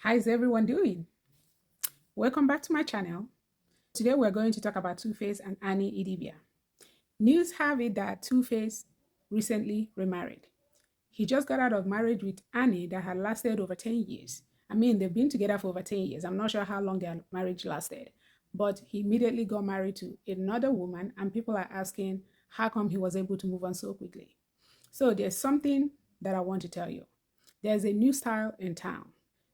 How is everyone doing? Welcome back to my channel. Today we're going to talk about Tuface and Annie Idibia. News have it that Tuface recently remarried. He just got out of marriage with Annie that had lasted over 10 years. I mean, they've been together for over 10 years. I'm not sure how long their marriage lasted, but he immediately got married to another woman, and people are asking how come he was able to move on so quickly. So there's something that I want to tell you. There's a new style in town.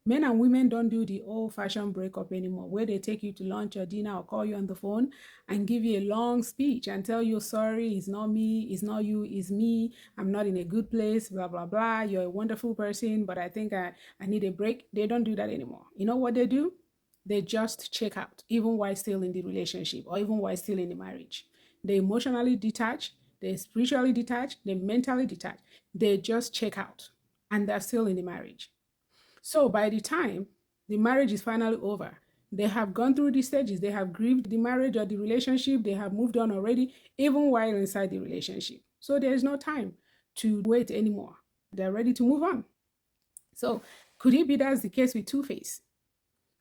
Men and women don't do the old-fashioned breakup anymore, where they take you to lunch or dinner or call you on the phone and give you a long speech and tell you, sorry, it's not me, it's not you, it's me, I'm not in a good place, blah, blah, blah. You're a wonderful person, but I think I need a break. They don't do that anymore. You know what they do? They just check out, even while still in the relationship or even while still in the marriage. They emotionally detach, they spiritually detach, they mentally detach. They just check out and they're still in the marriage. So by the time the marriage is finally over, they have gone through the stages, they have grieved the marriage or the relationship, they have moved on already, even while inside the relationship. So there is no time to wait anymore. They're ready to move on. So could it be that's the case with Tuface?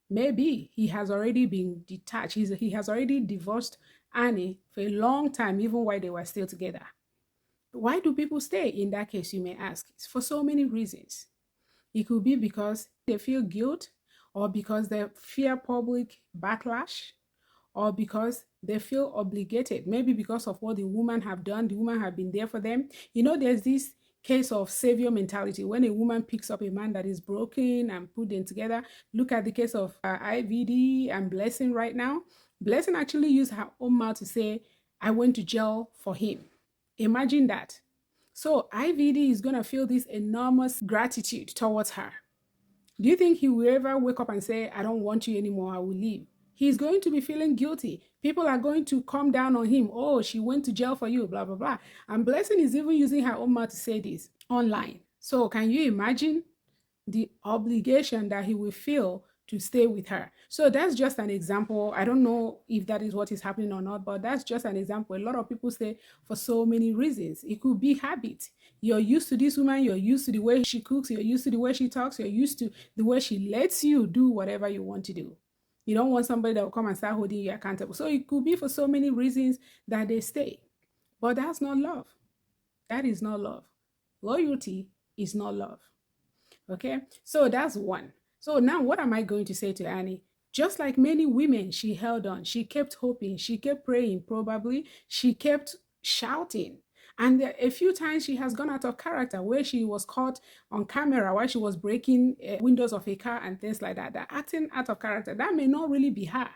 Maybe he has already been detached. He has already divorced Annie for a long time, even while they were still together. Why do people stay in that case, you may ask? It's for so many reasons. It could be because they feel guilt, or because they fear public backlash, or because they feel obligated, maybe because of what the woman have done. The woman have been there for them. You know, there's this case of savior mentality. When a woman picks up a man that is broken and put them together, look at the case of IVD and Blessing right now. Blessing actually used her own mouth to say, I went to jail for him. Imagine that. So IVD is going to feel this enormous gratitude towards her. Do you think he will ever wake up and say, I don't want you anymore, I will leave? He's going to be feeling guilty. People are going to come down on him. Oh, she went to jail for you, blah, blah, blah. And Blessing is even using her own mouth to say this online. So can you imagine the obligation that he will feel to stay with her? So that's just an example. I don't know if that is what is happening or not, but that's just an example. A lot of people stay for so many reasons. It could be habit. You're used to this woman, you're used to the way she cooks, you're used to the way she talks, you're used to the way she lets you do whatever you want to do. You don't want somebody that will come and start holding you accountable. So it could be for so many reasons that they stay. But that's not love. That is not love. Loyalty is not love. Okay, so that's one. So now what am I going to say to Annie? Just like many women, she held on. She kept hoping. She kept praying, probably. She kept shouting. And a few times she has gone out of character, where she was caught on camera while she was breaking windows of a car and things like that. That acting out of character, that may not really be her.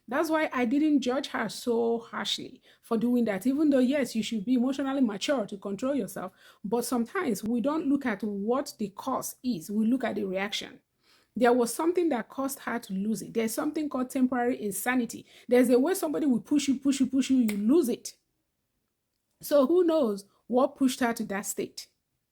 That's why I didn't judge her so harshly for doing that, even though, yes, you should be emotionally mature to control yourself. But sometimes we don't look at what the cause is. We look at the reaction. There was something that caused her to lose it. There's something called temporary insanity. There's a way somebody will push you, you lose it. So who knows what pushed her to that state?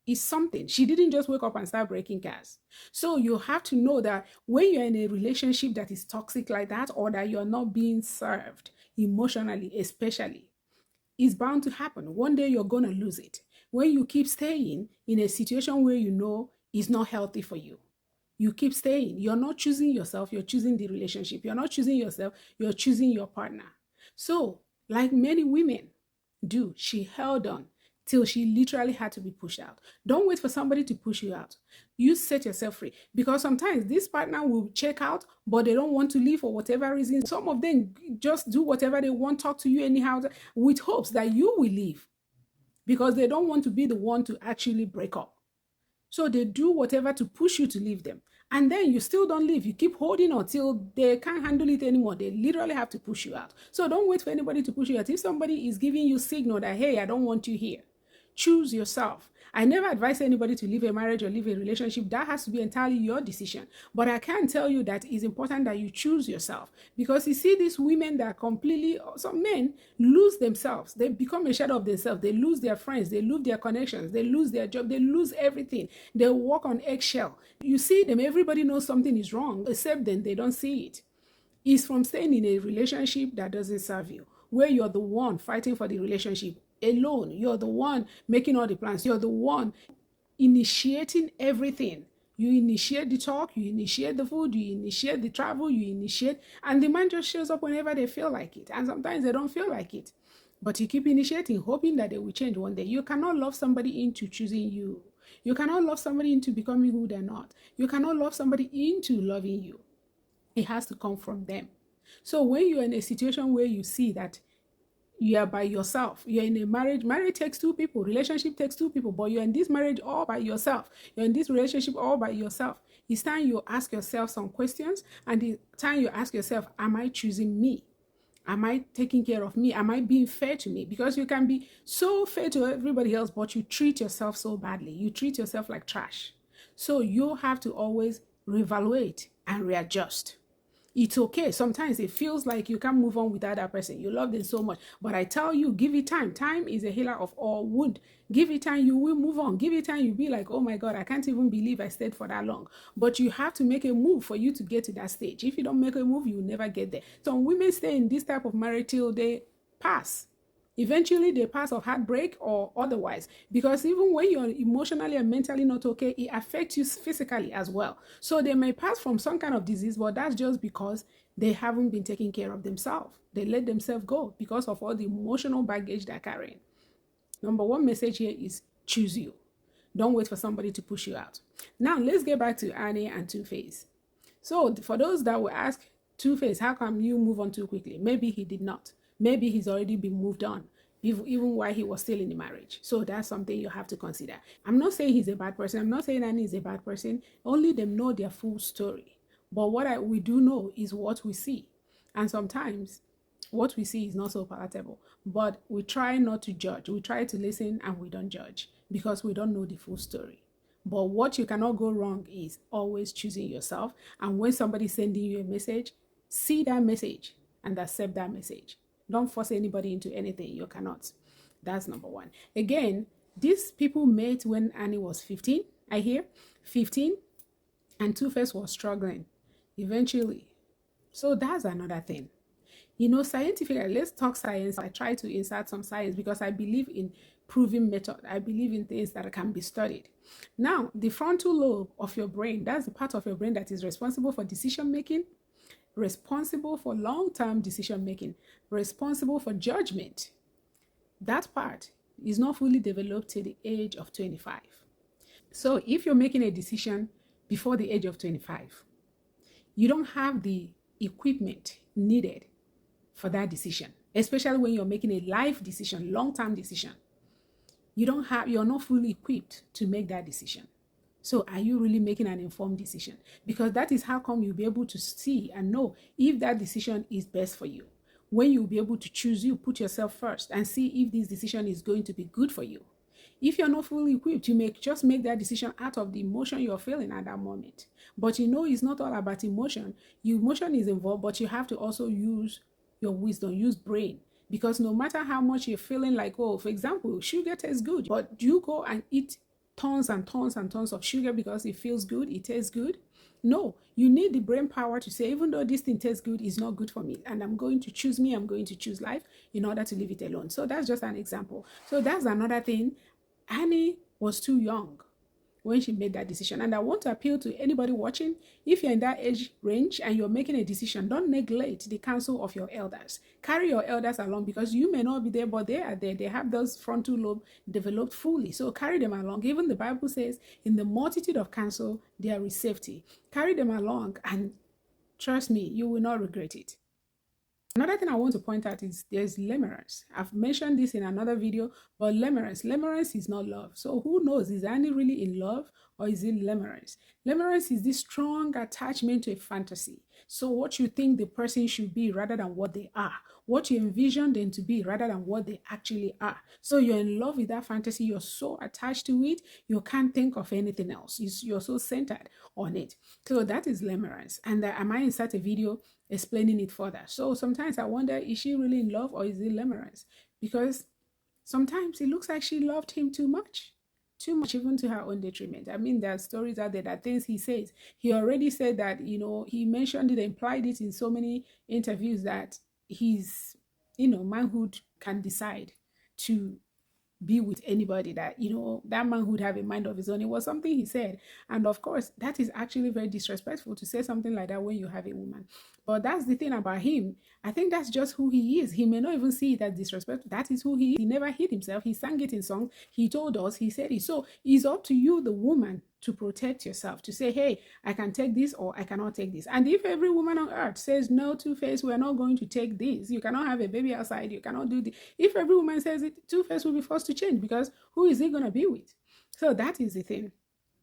Is something. She didn't just wake up and start breaking cars. So you have to know that when you're in a relationship that is toxic like that, or that you're not being served emotionally, especially, it's bound to happen. One day you're going to lose it. When you keep staying in a situation where you know it's not healthy for you, you keep staying. You're not choosing yourself, you're choosing the relationship. You're not choosing yourself, you're choosing your partner. So, like many women do, she held on till she literally had to be pushed out. Don't wait for somebody to push you out. You set yourself free. Because sometimes this partner will check out, but they don't want to leave for whatever reason. Some of them just do whatever they want, talk to you anyhow, with hopes that you will leave, because they don't want to be the one to actually break up. So they do whatever to push you to leave them. And then you still don't leave. You keep holding on till they can't handle it anymore. They literally have to push you out. So don't wait for anybody to push you out. If somebody is giving you signal that, hey, I don't want you here, choose yourself. I never advise anybody to leave a marriage or leave a relationship. That has to be entirely your decision. But I can tell you that it's important that you choose yourself. Because you see these women that completely, some men lose themselves. They become a shadow of themselves. They lose their friends. They lose their connections. They lose their job. They lose everything. They walk on eggshell. You see them, everybody knows something is wrong, except then they don't see it. It's from staying in a relationship that doesn't serve you, where you're the one fighting for the relationship alone. You're the one making all the plans. You're the one initiating everything You initiate the talk, you initiate the food, you initiate the travel, you initiate, and the man just shows up whenever they feel like it. And sometimes they don't feel like it. But you keep initiating, hoping that they will change one day. You cannot love somebody into choosing you. You cannot love somebody into becoming who they're not. You cannot love somebody into loving you. It has to come from them. So when you're in a situation where you see that you are by yourself, you're in a marriage takes two people, relationship takes two people, but you're in this marriage all by yourself, you're in this relationship all by yourself, it's time you ask yourself some questions. And the time you ask yourself, am I choosing me? Am I taking care of me? Am I being fair to me? Because you can be so fair to everybody else, but you treat yourself so badly. You treat yourself like trash. So you have to always reevaluate and readjust. It's okay. Sometimes it feels like you can't move on without that person. You love them so much. But I tell you, give it time. Time is a healer of all wound. Give it time, you will move on. Give it time, you'll be like, oh my God, I can't even believe I stayed for that long. But you have to make a move for you to get to that stage. If you don't make a move, you'll never get there. Some women stay in this type of marriage till they pass. Eventually, they pass of heartbreak or otherwise, because even when you're emotionally and mentally not okay, it affects you physically as well. So they may pass from some kind of disease, but that's just because they haven't been taking care of themselves. They let themselves go because of all the emotional baggage they're carrying. Number one message here is choose you. Don't wait for somebody to push you out. Now, let's get back to Annie and Tuface. So for those that will ask, Tuface, how come you move on too quickly? Maybe he did not. Maybe he's already been moved on, even while he was still in the marriage. So that's something you have to consider. I'm not saying he's a bad person. I'm not saying Annie is a bad person. Only them know their full story. But what we do know is what we see. And sometimes what we see is not so palatable. But we try not to judge. We try to listen and we don't judge because we don't know the full story. But what you cannot go wrong is always choosing yourself. And when somebody's sending you a message, see that message and accept that message. Don't force anybody into anything. You cannot. That's number one. Again, these people met when Annie was 15, I hear, 15, and Tuface was struggling eventually. So that's another thing. You know, scientifically, let's talk science. I try to insert some science because I believe in proven method. I believe in things that can be studied. Now, the frontal lobe of your brain, that's the part of your brain that is responsible for decision making, responsible for long-term decision making, responsible for judgment. That part is not fully developed till the age of 25. So if you're making a decision before the age of 25, you don't have the equipment needed for that decision, especially when you're making a life decision, long-term decision. You're not fully equipped to make that decision. So are you really making an informed decision? Because that is how come you'll be able to see and know if that decision is best for you. When you'll be able to choose, you put yourself first and see if this decision is going to be good for you. If you're not fully equipped, you may just make that decision out of the emotion you're feeling at that moment. But you know it's not all about emotion. Your emotion is involved, but you have to also use your wisdom, use brain. Because no matter how much you're feeling like, oh, for example, sugar tastes good, but do you go and eat tons and tons and tons of sugar because it feels good, it tastes good? No, you need the brain power to say, even though this thing tastes good, it's not good for me. And I'm going to choose me, I'm going to choose life in order to leave it alone. So that's just an example. So that's another thing. Annie was too young when she made that decision. And I want to appeal to anybody watching, if you're in that age range and you're making a decision, don't neglect the counsel of your elders. Carry your elders along because you may not be there, but they are there. They have those frontal lobe developed fully. So carry them along. Even the Bible says, in the multitude of counsel, there is safety. Carry them along and trust me, you will not regret it. Another thing I want to point out is there's limerence. I've mentioned this in another video, but limerence is not love. So who knows, is Annie really in love or is it limerence? Limerence is this strong attachment to a fantasy. So what you think the person should be rather than what they are. What you envision them to be rather than what they actually are. So you're in love with that fantasy. You're so attached to it, you can't think of anything else. You're so centered on it. So that is limerence. And I might insert a video explaining it further. So sometimes I wonder, is she really in love or is it limerence? Because sometimes it looks like she loved him too much even to her own detriment. I mean, there are stories out there, that things he says, he already said that, you know, he mentioned it, implied it in so many interviews that his, you know, manhood can decide to be with anybody, that that man would have a mind of his own. It was something he said. And of course, that is actually very disrespectful to say something like that when you have a woman. But that's the thing about him. I think that's just who he is. He may not even see it as disrespectful. That is who he is. He never hid himself. He sang it in songs. He told us, he said it. So it's up to you, the woman, to protect yourself, to say, hey, I can take this or I cannot take this. And if every woman on earth says, no, Two-Face, we're not going to take this, you cannot have a baby outside, you cannot do this. If every woman says it, Two-Face will be forced to change, because who is he going to be with? So that is the thing.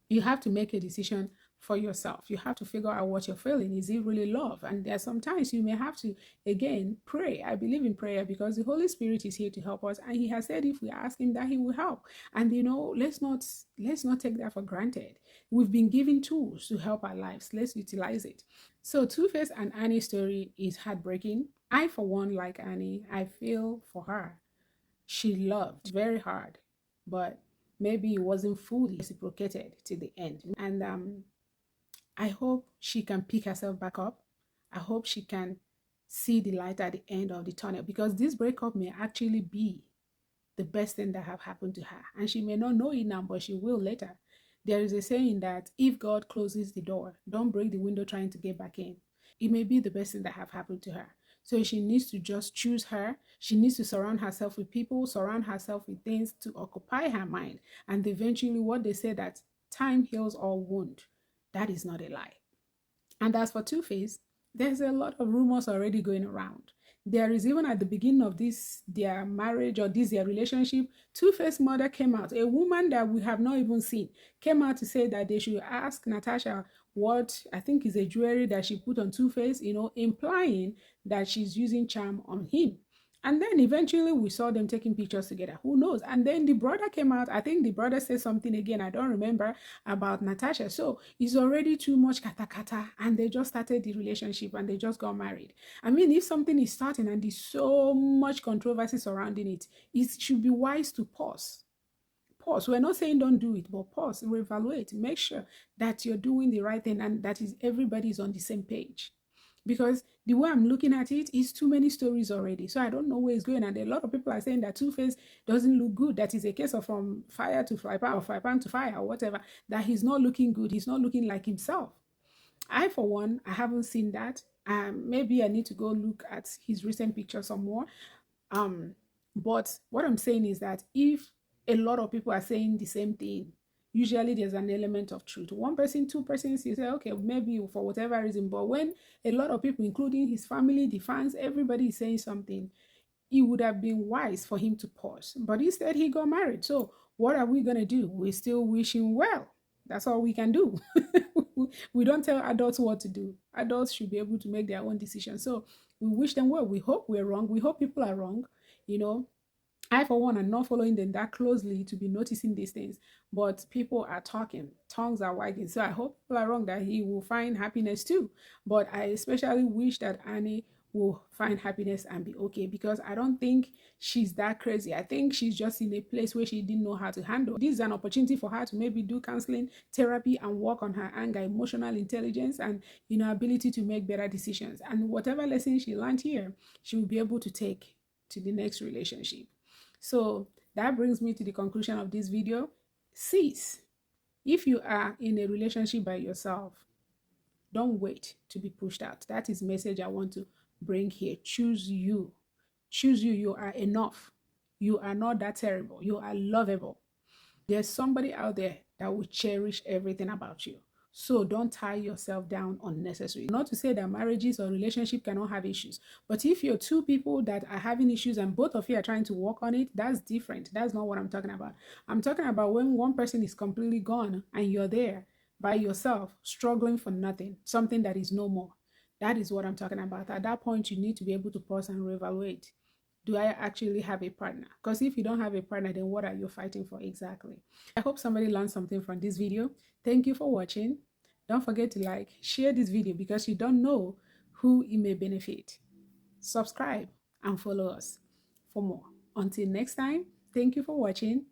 You have to make a decision for yourself. You have to figure out what you're feeling. Is it really love? And there are sometimes you may have to, again, pray. I believe in prayer because the Holy Spirit is here to help us, and he has said if we ask him that he will help. And let's not take that for granted. We've been given tools to help our lives. Let's utilize it. So Two-Face and Annie's story is heartbreaking. I, for one, like Annie, I feel for her. She loved very hard, but maybe it wasn't fully reciprocated to the end. And I hope she can pick herself back up. I hope she can see the light at the end of the tunnel, because this breakup may actually be the best thing that have happened to her. And she may not know it now, but she will later. There is a saying that if God closes the door, don't break the window trying to get back in. It may be the best thing that have happened to her. So she needs to just choose her. She needs to surround herself with people, surround herself with things to occupy her mind. And eventually what they say that time heals all wound, that is not a lie. And as for Two-Face, there's a lot of rumors already going around. There is, even at the beginning of their marriage or their relationship, Two-Face mother came out, a woman that we have not even seen, came out to say that they should ask Natasha what I think is a jewelry that she put on Two-Face, implying that she's using charm on him. And then eventually we saw them taking pictures together. Who knows? And then the brother came out. I think the brother said something again, I don't remember, about Natasha. So it's already too much kata kata. And they just started the relationship and they just got married. I mean, if something is starting and there's so much controversy surrounding it, it should be wise to pause. Pause. We're not saying don't do it, but pause, reevaluate, make sure that you're doing the right thing and that everybody is on the same page. Because the way I'm looking at it is too many stories already. So I don't know where it's going. And a lot of people are saying that Two-Face doesn't look good. That is a case of from fire to fry pan or fry pan to fire or whatever. That he's not looking good. He's not looking like himself. I, for one, I haven't seen that. Maybe I need to go look at his recent pictures some more. But what I'm saying is that if a lot of people are saying the same thing, usually there's an element of truth. One person, two persons, you say, okay, maybe for whatever reason. But when a lot of people, including his family, the fans, everybody is saying something, it would have been wise for him to pause. But instead, he got married. So what are we going to do? We still wish him well. That's all we can do. We don't tell adults what to do. Adults should be able to make their own decisions. So we wish them well. We hope we're wrong. We hope people are wrong. I, for one, am not following them that closely to be noticing these things, but people are talking, tongues are wagging. So I hope people are wrong, that he will find happiness too. But I especially wish that Annie will find happiness and be okay, because I don't think she's that crazy. I think she's just in a place where she didn't know how to handle. This is an opportunity for her to maybe do counseling, therapy, and work on her anger, emotional intelligence, and ability to make better decisions. And whatever lesson she learned here, she will be able to take to the next relationship. So that brings me to the conclusion of this video. Sis, if you are in a relationship by yourself, don't wait to be pushed out. That is the message I want to bring here. Choose you. Choose you. You are enough. You are not that terrible. You are lovable. There's somebody out there that will cherish everything about you. So don't tie yourself down unnecessarily. Not to say that marriages or relationship cannot have issues, but if you're two people that are having issues and both of you are trying to work on it, that's different. That's not what I'm talking about. I'm talking about when one person is completely gone and you're there by yourself, struggling for nothing, something that is no more. That is what I'm talking about. At that point, you need to be able to pause and reevaluate. Do I actually have a partner? Because if you don't have a partner, then what are you fighting for exactly? I hope somebody learned something from this video. Thank you for watching. Don't forget to like, share this video, because you don't know who it may benefit. Subscribe and follow us for more. Until next time, thank you for watching.